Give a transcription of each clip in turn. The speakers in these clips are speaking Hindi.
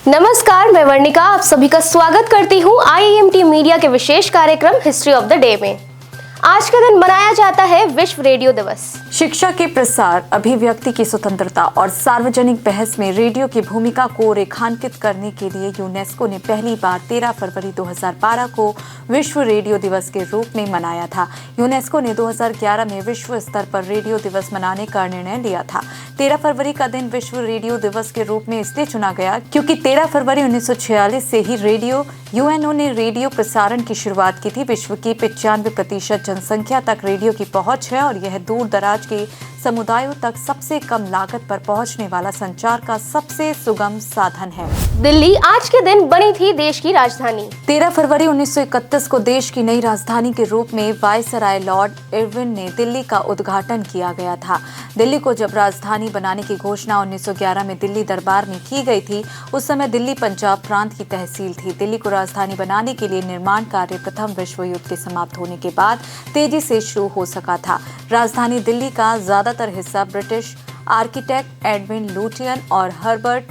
नमस्कार, मैं वर्णिका आप सभी का स्वागत करती हूँ IIMT मीडिया के विशेष कार्यक्रम हिस्ट्री ऑफ द डे में। आज के दिन मनाया जाता है विश्व रेडियो दिवस। शिक्षा के प्रसार, अभिव्यक्ति की स्वतंत्रता और सार्वजनिक बहस में रेडियो की भूमिका को रेखांकित करने के लिए यूनेस्को ने पहली बार 13 फरवरी 2012 को विश्व रेडियो दिवस के रूप में मनाया था। यूनेस्को ने 2011 में विश्व स्तर पर रेडियो दिवस मनाने का निर्णय लिया था। 13 फरवरी का दिन विश्व रेडियो दिवस के रूप में इसलिए चुना गया क्योंकि 13 फरवरी 1946 से ही यूएनओ ने रेडियो प्रसारण की शुरुआत की थी। विश्व की 95% जनसंख्या तक रेडियो की पहुंच है और यह दूर दराज के समुदायों तक सबसे कम लागत पर पहुंचने वाला संचार का सबसे सुगम साधन है। दिल्ली आज के दिन बनी थी देश की राजधानी। 13 फरवरी 1931 को देश की नई राजधानी के रूप में वायसराय लॉर्ड इरविन ने दिल्ली का उद्घाटन किया गया था। दिल्ली को जब राजधानी बनाने की घोषणा 1911 में दिल्ली दरबार में की गई थी, उस समय दिल्ली पंजाब प्रांत की तहसील थी। दिल्ली को राजधानी बनाने के लिए निर्माण कार्य प्रथम विश्व युद्ध के समाप्त होने के बाद तेजी से शुरू हो सका था। राजधानी दिल्ली का ज्यादातर हिस्सा ब्रिटिश आर्किटेक्ट एडविन लुटियन और हर्बर्ट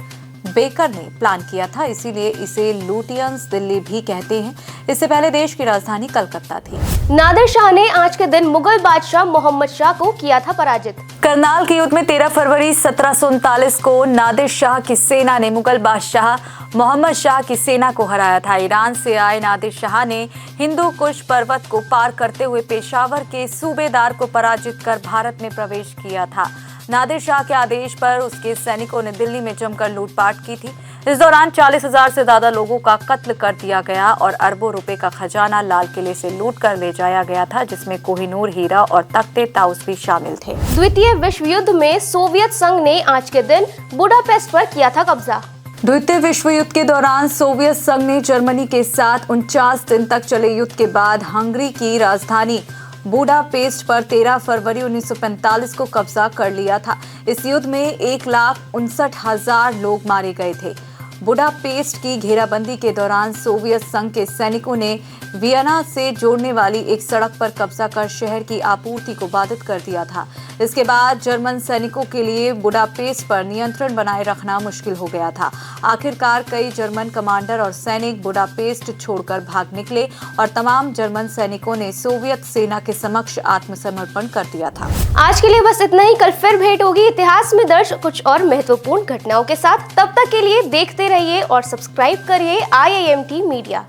बेकर ने प्लान किया था, इसीलिए इसे लुटियंस दिल्ली भी कहते हैं। इससे पहले देश की राजधानी कलकत्ता थी। नादिर शाह ने आज के दिन मुगल बादशाह मोहम्मद शाह को किया था पराजित। करनाल के युद्ध में 13 फरवरी 1739 को नादिर शाह की सेना ने मुगल बादशाह मोहम्मद शाह की सेना को हराया था। ईरान से आए नादिर शाह ने हिंदू कुश पर्वत को पार करते हुए पेशावर के सूबेदार को पराजित कर भारत में प्रवेश किया था। नादिर शाह के आदेश पर उसके सैनिकों ने दिल्ली में जमकर लूटपाट की थी। इस दौरान 40,000 से ज्यादा लोगों का कत्ल कर दिया गया और अरबों रुपए का खजाना लाल किले से लूट कर ले जाया गया था, जिसमें कोहिनूर हीरा और तख्ते ताउस भी शामिल थे। द्वितीय विश्व युद्ध में सोवियत संघ ने आज के दिन बुडापेस्ट पर किया था कब्जा। द्वितीय विश्व युद्ध के दौरान सोवियत संघ ने जर्मनी के साथ 49 दिन तक चले युद्ध के बाद हंगरी की राजधानी बुडापेस्ट पर 13 फरवरी 1945 को कब्जा कर लिया था। इस युद्ध में 1,59,000 लोग मारे गए थे। बुडापेस्ट की घेराबंदी के दौरान सोवियत संघ के सैनिकों ने वियना से जोड़ने वाली एक सड़क पर कब्जा कर शहर की आपूर्ति को बाधित कर दिया था। इसके बाद जर्मन सैनिकों के लिए बुडापेस्ट पर नियंत्रण बनाए रखना मुश्किल हो गया था। आखिरकार कई जर्मन कमांडर और सैनिक बुडापेस्ट छोड़कर भाग निकले और तमाम जर्मन सैनिकों ने सोवियत सेना के समक्ष आत्मसमर्पण कर दिया था। आज के लिए बस इतना ही। कल फिर भेंट होगी इतिहास में दर्ज कुछ और महत्वपूर्ण घटनाओं के साथ। तब तक के लिए देखते रहिए और सब्सक्राइब करिए IIMT मीडिया।